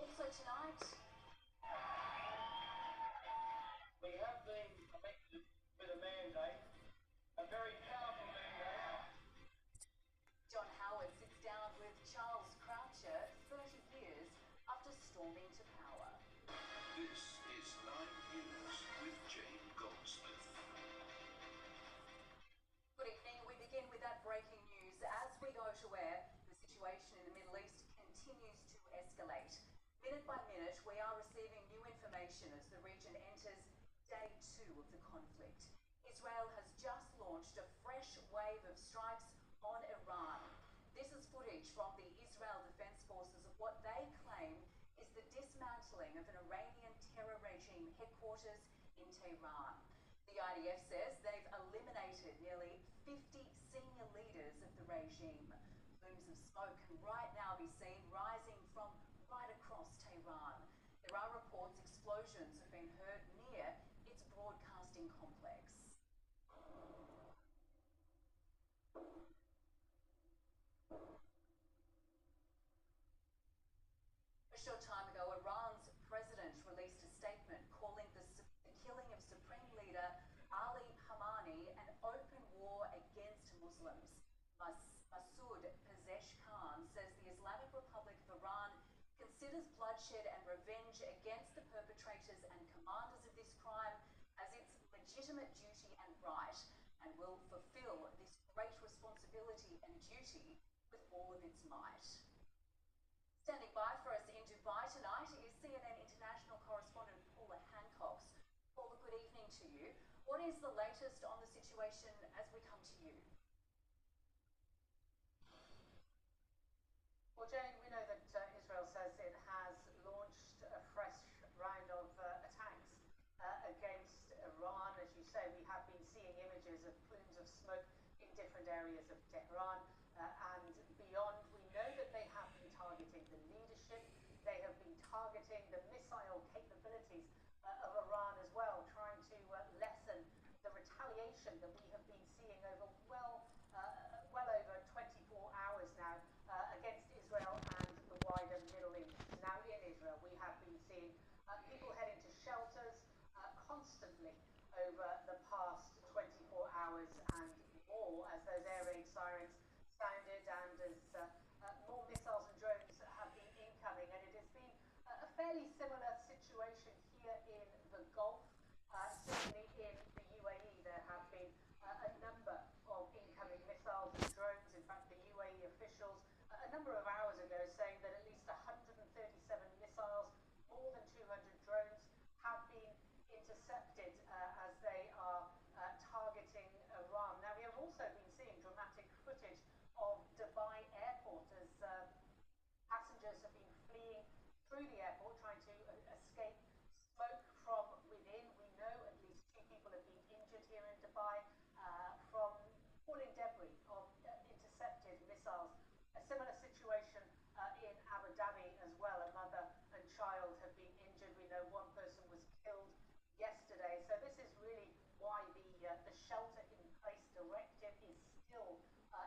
Also tonight, We have been elected with a mandate, a very powerful mandate. John Howard sits down with Charles Croucher 30 years after storming to power. This is 9 News with Jane Goldsmith. Good evening. We begin with that breaking news. As we go to air, the situation in the Middle East continues to escalate. Minute by minute, we are receiving new information as the region enters day 2 of the conflict. Israel has just launched a fresh wave of strikes on Iran. This is footage from the Israel Defense Forces of what they claim is the dismantling of an Iranian terror regime headquarters in Tehran. The IDF says they've eliminated nearly 50 senior leaders of the regime. Plumes of smoke can right now be seen rising from right across Tehran. There are reports explosions have been heard near its broadcasting complex. A short time ago, Iran's president released a statement calling the killing of Supreme Leader Ali Khamenei an open war against Muslims. Masoud Pezeshkian says the Islamic Republic of Iran considers bloodshed and revenge against the perpetrators and commanders of this crime as its legitimate duty and right, and will fulfill this great responsibility and duty with all of its might. Standing by for us in Dubai tonight is CNN international correspondent Paula Hancock. Paula, good evening to you. What is the latest on the situation as we come to you? Well, Jane, we know that Israel says it has launched a fresh round of attacks against Iran. As you say, we have been seeing images of plumes of smoke in different areas of Tehran and beyond. We know that they have been targeting the leadership. They have been targeting the missile capabilities of Iran as well, trying to lessen the retaliation that we have been seeing over well over 24 hours now against Israel and the wider Middle East. Now in Israel, we have been seeing people heading to shelters constantly over the past 24 hours and more as those air raid sirens sounded and as more missiles and drones have been incoming. And it has been a fairly similar situation here in the Gulf. Certainly in the UAE, there have been a number of incoming missiles and drones. In fact, the UAE officials a number of hours ago saying that at least 137 missiles, more than 200 drones have been intercepted as they are targeting Iran. Now, we have also been seeing dramatic footage of Dubai airport as passengers have been fleeing through the airport trying to escape smoke from within. We know at least 2 people have been injured here in Dubai from falling debris of intercepted missiles. A similar situation in Abu Dhabi as well. A mother and child have been injured. We know 1 person was killed yesterday. So this is really why the shelter in place directive is still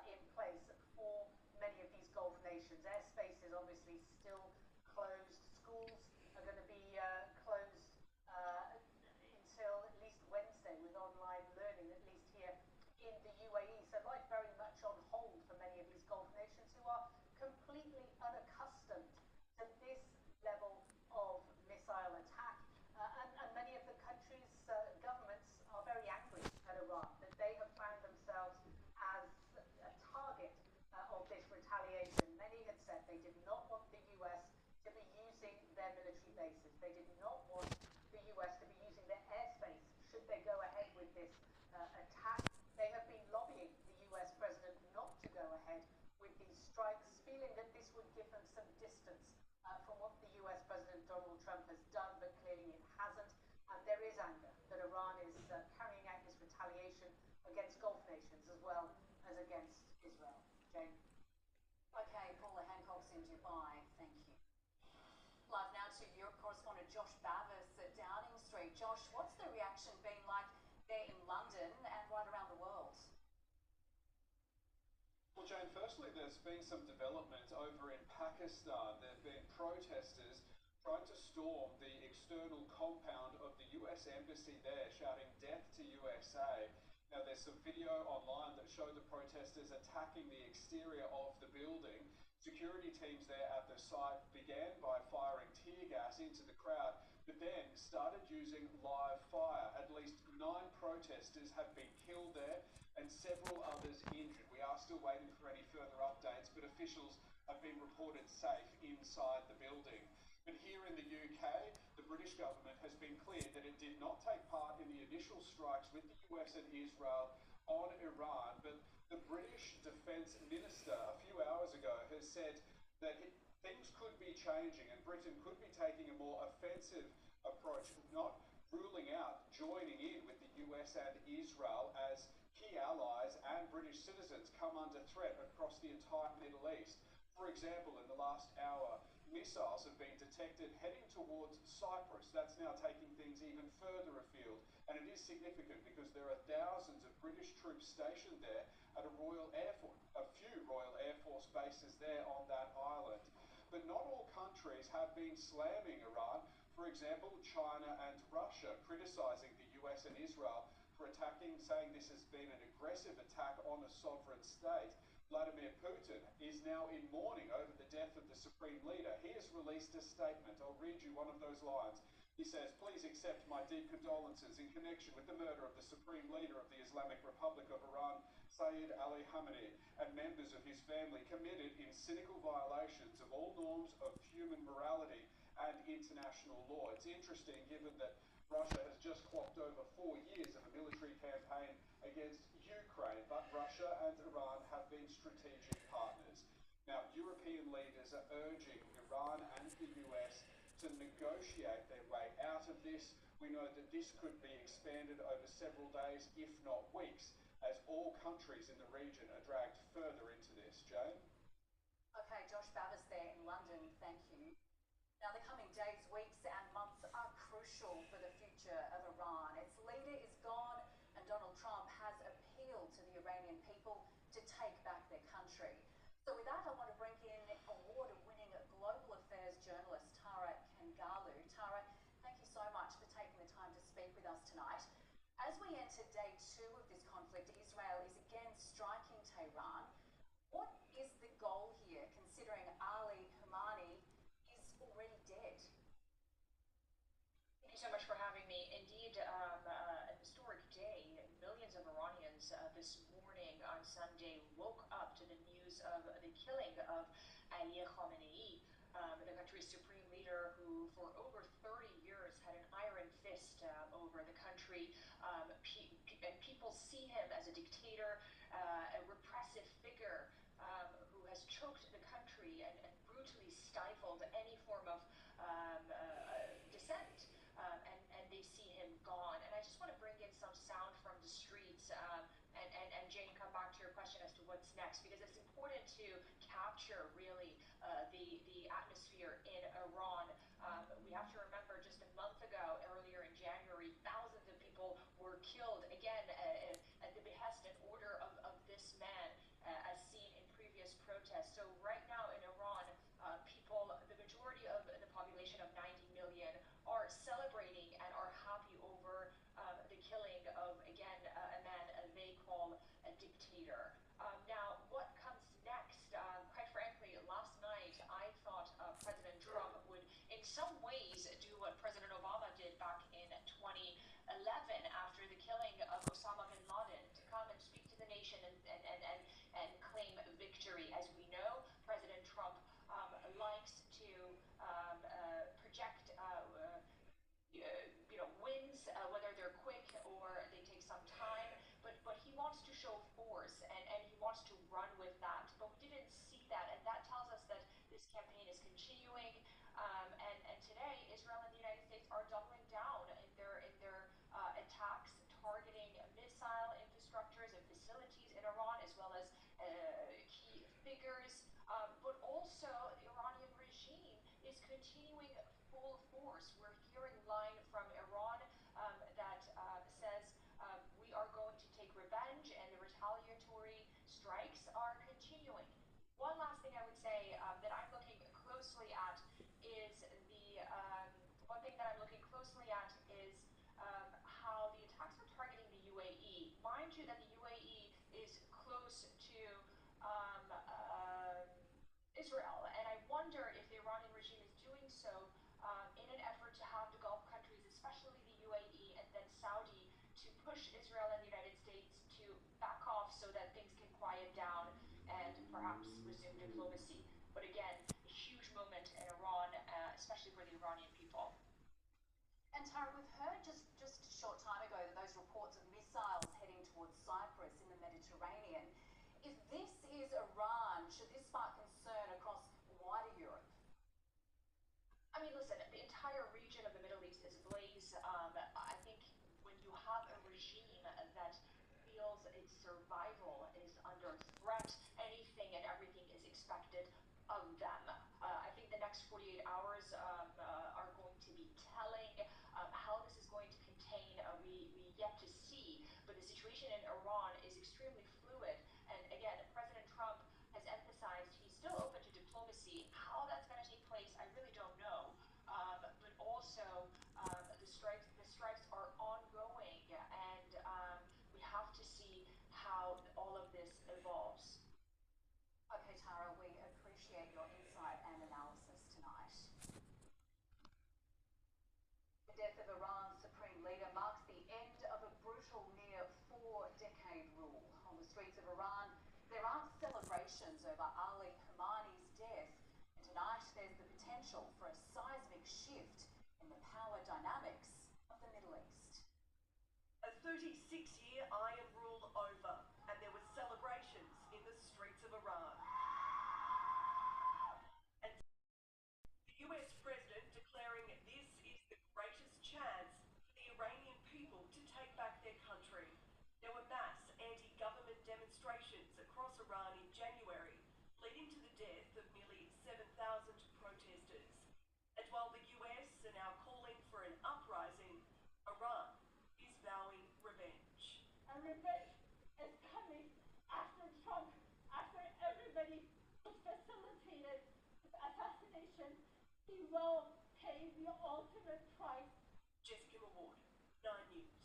in place for many of these Gulf nations. Airspace is obviously still closed. Schools are going to be closed until at least Wednesday with online learning, at least here in the UAE. So life very much on hold for many of these Gulf nations who are completely unaccustomed to this level of missile attack. And many of the country's governments are very angry at Iran, that they have found themselves as a target of this retaliation. Many had said they did not want the US to be using their military bases. They did not want the US to be using their airspace should they go ahead with this attack. They have been lobbying the US president not to go ahead with these strikes, feeling that this would give them some distance from what the US President Donald Trump has done, but clearly it hasn't. And there is anger that Iran is carrying out this retaliation against Gulf nations as well as against Israel. Jane? Okay, Paula Hancock's in Dubai. Thank you. Live now to Europe correspondent Josh Bavis at Downing Street. Josh, what's the reaction been like there in London and right around the world? Well, Jane, firstly, there's been some development over in Pakistan. There have been protesters tried to storm the external compound of the US Embassy there, shouting "Death to USA." Now, there's some video online that showed the protesters attacking the exterior of the building. Security teams there at the site began by firing tear gas into the crowd, but then started using live fire. At least 9 protesters have been killed there and several others injured. We are still waiting for any further updates, but officials have been reported safe inside the building. But here in the UK, the British government has been clear that it did not take part in the initial strikes with the US and Israel on Iran, but the British Defence Minister a few hours ago has said that things could be changing and Britain could be taking a more offensive approach, not ruling out joining in with the US and Israel as key allies and British citizens come under threat across the entire Middle East. For example, in the last hour, missiles have been detected heading towards Cyprus. That's now taking things even further afield. And it is significant because there are thousands of British troops stationed there at a few Royal Air Force bases there on that island. But not all countries have been slamming Iran. For example, China and Russia criticizing the US and Israel for attacking, saying this has been an aggressive attack on a sovereign state. Vladimir Putin is now in mourning over the death of the Supreme Leader. He has released a statement. I'll read you one of those lines. He says, "Please accept my deep condolences in connection with the murder of the Supreme Leader of the Islamic Republic of Iran, Sayyid Ali Khamenei, and members of his family committed in cynical violations of all norms of human morality and international law." It's interesting, given that Russia has just clocked over 4 years of a military campaign against Ukraine, but Russia and Iran have been strategic partners. Now, European leaders are urging Iran and the US to negotiate their way out of this. We know that this could be expanded over several days, if not weeks, as all countries in the region are dragged further into this. Jane? Okay, Josh Bavis there in London, thank you. Now, the coming days, weeks and months are crucial for the future of Iran. Its leader is gone and Donald Trump has appealed to the Iranian people to take back their country. So with that, I want to bring in award-winning global affairs journalist Tara Kangalu. Tara, thank you so much for taking the time to speak with us tonight. As we enter day 2 of this conflict, Israel is again striking Tehran. What is the goal here, considering Ali Khamenei is already dead? Thank you so much for having me. Indeed, an historic day. Millions of Iranians this morning on Sunday woke up to the news of the killing of Ali Khamenei, the country's supreme leader, who for over 30 years had an iron fist over the country. And people see him as a dictator, a repressive figure who has choked the country and brutally stifled any form of dissent. And they see him gone. And I just want to bring in some sound from the streets and Jane, come back to your question as to what's next, because it's important to capture really the atmosphere in Iran. We have to remember just a month ago, earlier in January, thousands of people were killed, again, at the behest and order of this man, as seen in previous protests. So right now in Iran, the majority of the population of 90 million are celebrating and are happy over the killing of, again, a man they call a dictator. Now, what comes next? Quite frankly, last night I thought President Trump would, in some ways, do what President Obama did back in 2011 after the killing of Osama bin Laden, to come and speak to the nation and claim victory. As we know, President Trump likes to project wins, whether they're quick or they take some time, but he wants to show force and he wants to run with that. But we didn't see that, and that tells us that this campaign is continuing. And today, Israel and the United States are doubling down in their attacks, targeting missile infrastructures and facilities in Iran, as well as key figures. But also, the Iranian regime is continuing full force. We're hearing line from Iran that says we are going to take revenge, and the retaliatory strikes are continuing. One last thing I would say that I'm looking closely at is the Israel. And I wonder if the Iranian regime is doing so in an effort to have the Gulf countries, especially the UAE and then Saudi, to push Israel and the United States to back off so that things can quiet down and perhaps resume diplomacy. But again, a huge moment in Iran, especially for the Iranian people. And Tara, we've heard just a short time ago that those reports of missiles heading towards Cyprus in the Mediterranean. If this is Iran, should this spark concern across wider Europe? I mean, listen, the entire region of the Middle East is ablaze. I think when you have a regime that feels its survival is under threat, anything and everything is expected of them. I think the next 48 hours are going to be telling. How this is going to contain, we yet to see. But the situation in Iran is extremely fluid. And again, President Trump has emphasized he's still open to diplomacy. How that's going to take place, I really don't know. But also, the strikes are ongoing, and we have to see how all of this evolves. Okay, Tara, we appreciate your insight and analysis tonight. The death of Iran's supreme leader marks the end of a brutal near 4-decade rule. On the streets of Iran, there aren't celebrations over Ali Khamenei's death, and tonight there's the potential for a seismic shift in the power dynamics of the Middle East. A 36-year iron rule over, and there were celebrations in the streets of Iran. And the US president declaring this is the greatest chance for the Iranian people to take back their country. There were mass anti-government demonstrations across Iran in January, leading to the death of nearly 7,000 protesters. And while the US are now calling for an uprising, Iran is vowing revenge. And revenge is coming after Trump, after everybody who facilitated his assassination. He will pay the ultimate price. Jessica Reward, 9 News.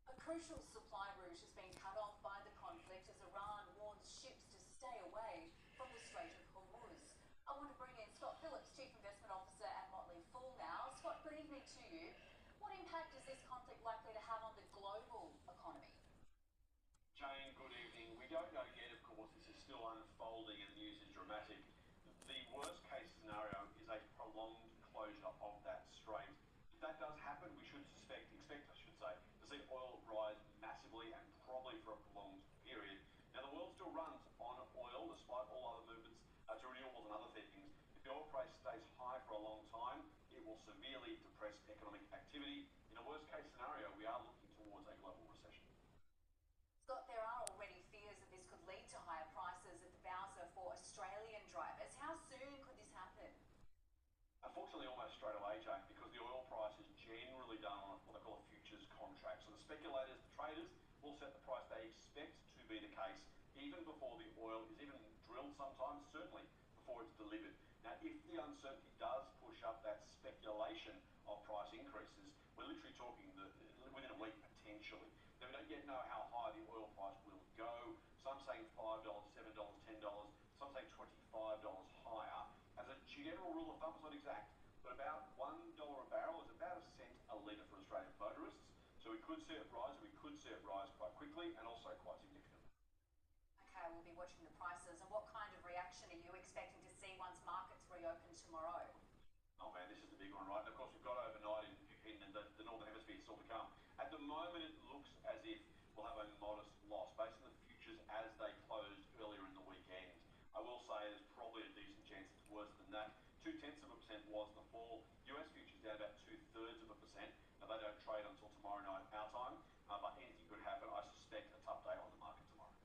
A crucial supply route has been cut off by the conflict as Iran warns ships to stay away from the Strait of Hormuz. I want to bring in Scott Phillips, Chief Investment Officer at Motley Fool now. Scott, good evening to you. What impact is this conflict likely to have on the global economy? Jane, good evening. We don't know yet, of course. This is still unfolding and the news is dramatic. The worst case scenario is a prolonged closure of that strait. If that does happen, we should expect, to see oil rise massively and probably for a prolonged period. Now, the world still runs on oil, despite all other movements to renewables and other things. If the oil price stays high for a long time, it will severely depress economic activity. In a worst case scenario, we are looking towards a global recession. Scott, there are already fears that this could lead to higher prices at the bowser for Australian drivers. How soon could this happen? Unfortunately, almost straight away, Jane, because the oil price is generally done on what they call a futures contract. So the speculators, the traders, will set the price they expect to be the case, even before the oil is even drilled sometimes, certainly before it's delivered. Now, if the uncertainty does push up that speculation of price increases, we're literally talking within a week potentially. Now, we don't yet know how high the oil price will go. Some saying $5, $7, $10, some saying $25 higher. As a general rule of thumb, it's not exact, but about $1 a barrel is about a cent a litre for Australian motorists. So we could see it rise, quite quickly and also quite significantly. Okay, we'll be watching the prices. And what kind of reaction are you expecting to see once markets reopen tomorrow? Oh man, this is the big one, right? And of course, we've got overnight in the Northern Hemisphere still to come. At the moment, it looks as if we'll have a modest loss based on the futures as they closed earlier in the weekend. I will say there's probably a decent chance it's worse than that. 0.2% was the fall. US futures down about 2/3%. Now, they don't trade until tomorrow night our time, but anything could happen. I suspect a tough day on the market tomorrow.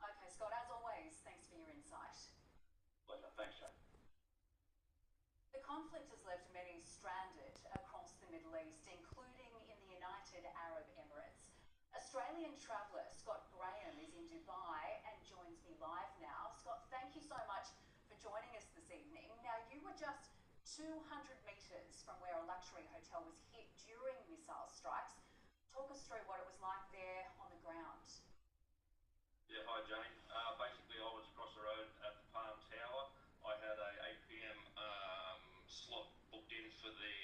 Okay, Scott, as always, thanks for your insight. Pleasure. Thanks, Jane. The conflict has left many stranded across the Middle East, including in the United Arab Emirates. Australian traveller Scott Graham is in Dubai and joins me live now. Scott, thank you so much for joining us this evening. Now, you were just 200 metres from where a luxury hotel was hit during missile strikes. Talk us through what it was like there on the ground. Yeah, hi Jane. Basically, I was across the road at the Palm Tower for the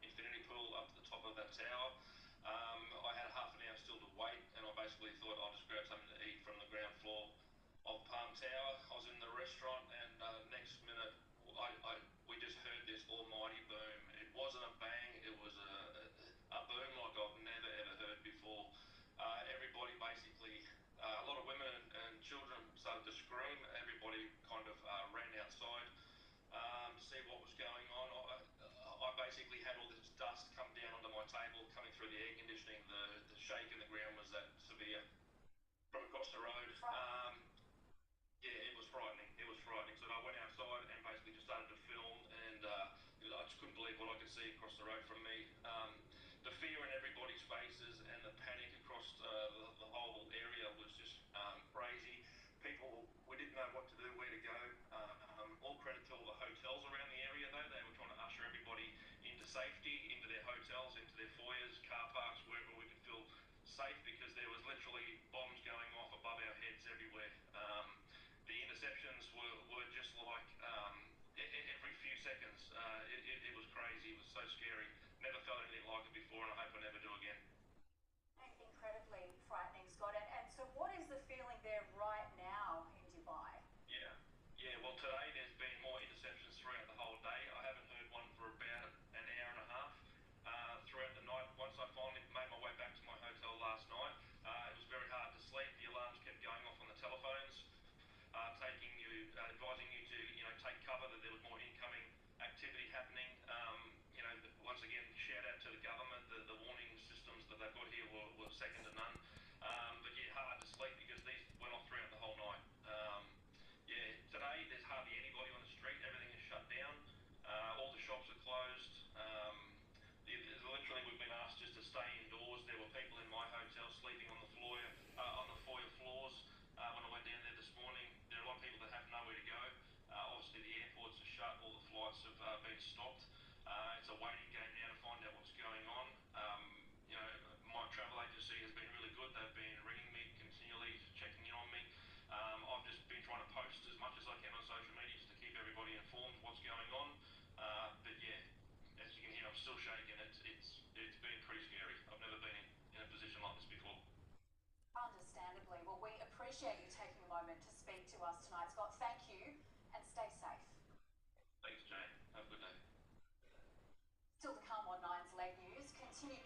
infinity pool up to the top of that tower. I had half an hour still to wait, and I basically thought I'll just grab something to eat from the ground floor of Palm Tower. I was in the restaurant, and next minute, we just heard this almighty boom. It wasn't a bang; it was a boom like I've never ever heard before. Everybody basically, a lot of women and children started to scream. Everybody kind of ran outside to see what was going on. I basically had all this dust come down onto my table, coming through the air conditioning. The shake in the ground was that severe from across the road. Yeah, it was frightening. It was frightening. So I went outside and basically just started to film, and I just couldn't believe what I could see across the road from me. The fear in everybody's faces and the panic across the whole area was just crazy. People, we didn't know what to do, where to go. All credit to all the hotels around the area, though. They were trying to usher everybody into safety, into their hotels, into their foyers, car parks, wherever we could feel safe, because there was literally bombs going off above our heads everywhere. The interceptions were just like every few seconds. It was crazy. It was so scary. Never felt anything like it before, and I hope I never do again. Incredibly frightening, Scott. And so what is the feeling there right now in Dubai? Yeah. Well, today there's been more interceptions throughout the whole day. I haven't heard one for about an hour and a half. Throughout the night, once I finally made my way back to my hotel last night, it was very hard to sleep. The alarms kept going off on the telephones, advising you to, take cover, that there was more incoming activity happening. Once again, shout out to the government. The warning systems that they've got here were second to none. But yeah, hard to sleep because these went off throughout the whole night. Today there's hardly anybody on the street. Everything is shut down. All the shops are closed. Literally, we've been asked just to stay indoors. There were people in my hotel sleeping on the floor, on the foyer floors. When I went down there this morning, there are a lot of people that have nowhere to go. Obviously, the airports are shut. All the flights have been stopped. It's a waiting game now to find out what's going on. My travel agency has been really good. They've been ringing me continually, checking in on me. I've just been trying to post as much as I can on social media just to keep everybody informed of what's going on. But yeah, as you can hear, I'm still shaking. It's been pretty scary. I've never been in a position like this before. Understandably. Well, we appreciate you taking a moment to speak to us tonight, Scott. Thank you, and stay safe. Thanks, Jane. Have a good day. Still to come on Nine's Leg News, continued